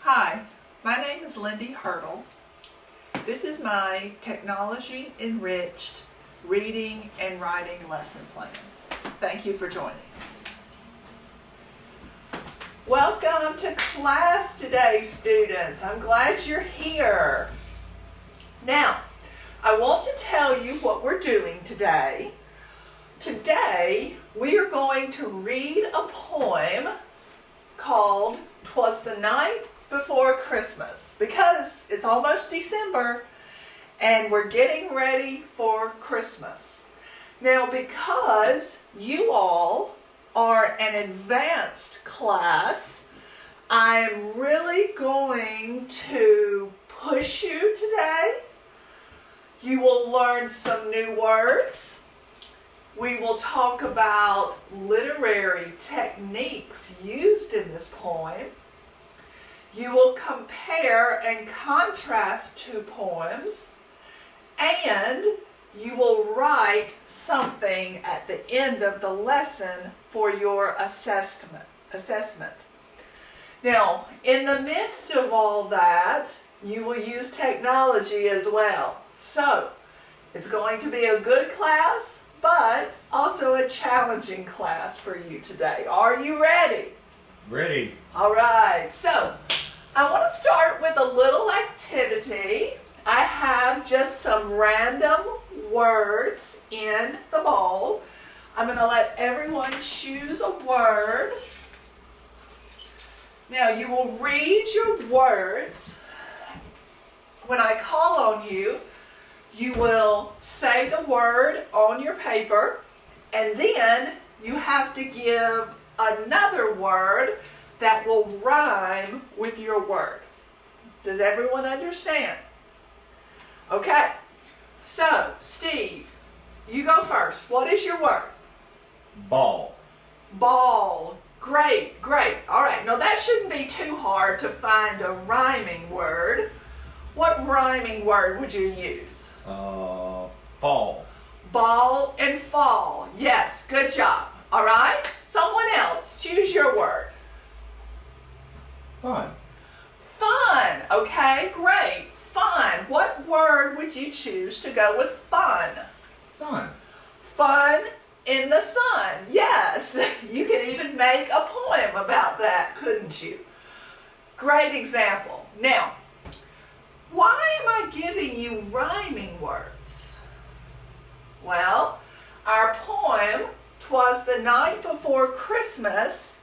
Hi, my name is Lindy Hurdle. This is my Technology Enriched Reading and Writing Lesson Plan. Thank you for joining us. Welcome to class today, students. I'm glad you're here. Now, I want to tell you what we're doing today. Today, we are going to read a poem called "'Twas the Night Before Christmas," because it's almost December and we're getting ready for Christmas. Now, because you all are an advanced class, I'm really going to push you today. You will learn some new words. We will talk about literary techniques used in this poem. You will compare and contrast two poems, and you will write something at the end of the lesson for your assessment. Now, in the midst of all that, you will use technology as well. So, it's going to be a good class, but also a challenging class for you today. Are you ready? Ready. All right, so I want to start with a little activity. I have just some random words in the bowl. I'm going to let everyone choose a word. Now, you will read your words. When I call on you, you will say the word on your paper, and then you have to give another word that will rhyme with your word. Does everyone understand? Okay, so Steve, you go first. What is your word? Ball. Ball. Great, great. All right, now that shouldn't be too hard to find a rhyming word. What rhyming word would you use? Fall. Ball and fall. Yes, good job. All right, someone else, choose your word. Fun. Fun. Okay, great. Fun. What word would you choose to go with fun? Sun. Fun in the sun. Yes, you could even make a poem about that, couldn't you? Great example. Now, why am I giving you rhyming words? Well, our poem, "'Twas the Night Before Christmas,"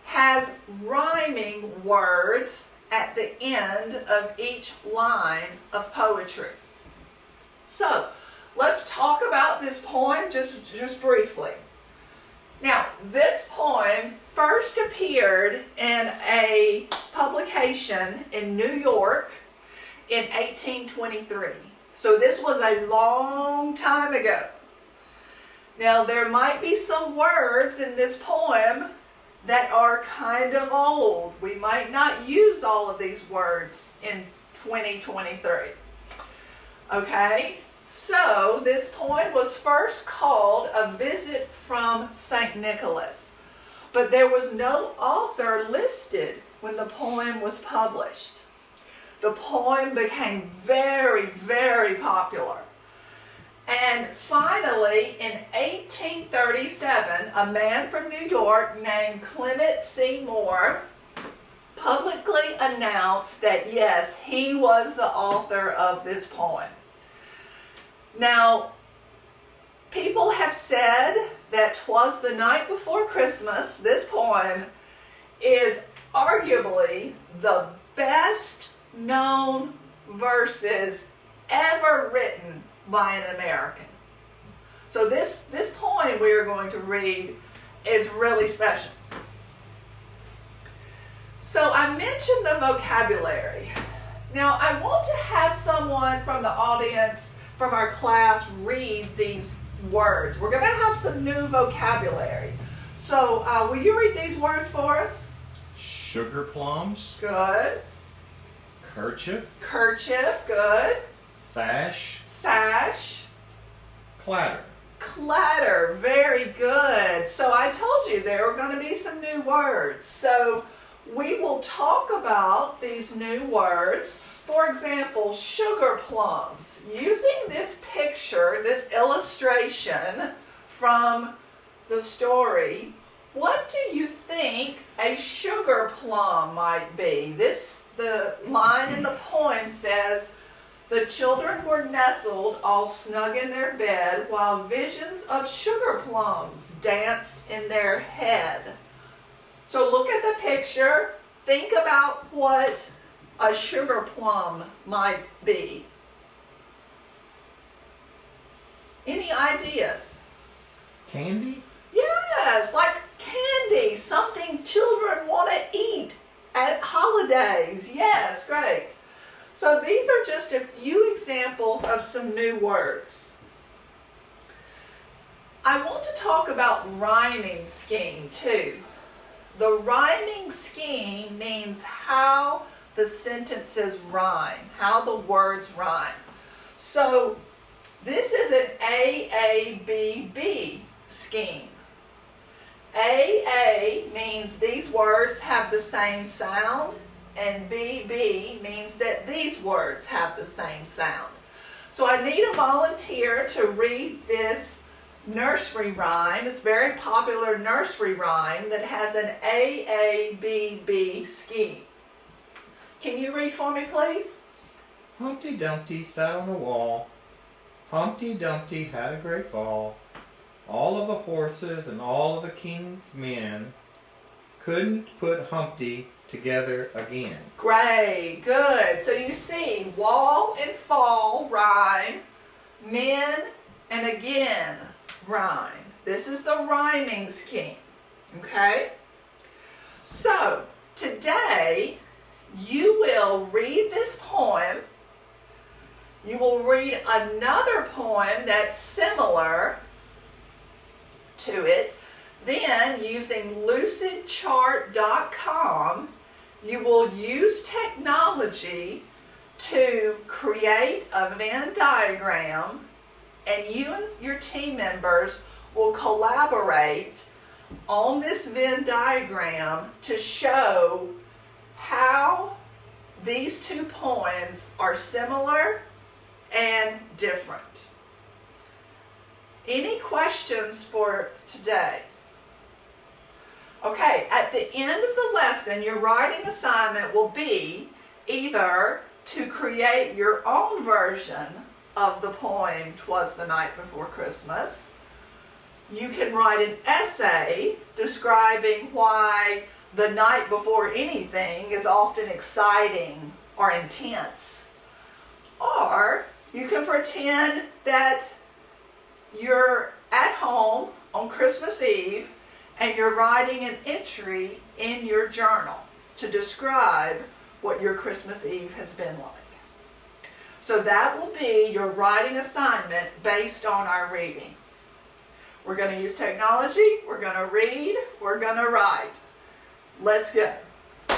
has rhyming words at the end of each line of poetry. So, let's talk about this poem just briefly. Now, this poem first appeared in a publication in New York in 1823. So this was a long time ago. Now, there might be some words in this poem that are kind of old. We might not use all of these words in 2023. Okay, so this poem was first called "A Visit from St. Nicholas," but there was no author listed when the poem was published. The poem became very, very popular. And finally, in 1837, a man from New York named Clement C. Moore publicly announced that, yes, he was the author of this poem. Now, people have said that "'Twas the Night Before Christmas," this poem, is arguably the best known verses ever written by an American. So this poem we are going to read is really special. So I mentioned the vocabulary. Now I want to have someone from the audience, from our class, read these words. We're going to have some new vocabulary. So will you read these words for us? Sugar plums. Good. Kerchief. Kerchief, good. Sash. Sash. Clatter. Clatter, very good. So I told you there were going to be some new words. So we will talk about these new words. For example, sugar plums. Using this picture, this illustration from the story, what do you think a sugar plum might be? The line in the poem says, the children were nestled all snug in their bed while visions of sugar plums danced in their head. So look at the picture. Think about what a sugar plum might be. Any ideas? Candy? Yes, like candy, something children want to eat at holidays. Yes, great. So these are just a few examples of some new words. I want to talk about rhyming scheme too. The rhyming scheme means how the sentences rhyme, how the words rhyme. So this is an AABB scheme. AA means these words have the same sound, and BB means that these words have the same sound. So I need a volunteer to read this nursery rhyme. It's a very popular nursery rhyme that has an AABB scheme. Can you read for me, please? Humpty Dumpty sat on a wall. Humpty Dumpty had a great fall. All of the horses and all of the king's men couldn't put Humpty together again. Great, good. So you see, wall and fall rhyme, men and again rhyme. This is the rhyming scheme, okay? So today you will read this poem. You will read another poem that's similar to it. Then, using lucidchart.com, you will use technology to create a Venn diagram, and you and your team members will collaborate on this Venn diagram to show how these two poems are similar and different. Any questions for today? Okay, at the end of the lesson, your writing assignment will be either to create your own version of the poem, "'Twas the Night Before Christmas." You can write an essay describing why the night before anything is often exciting or intense. Or you can pretend that you're at home on Christmas Eve and you're writing an entry in your journal to describe what your Christmas Eve has been like. So that will be your writing assignment based on our reading. We're going to use technology, we're going to read, we're going to write. Let's go.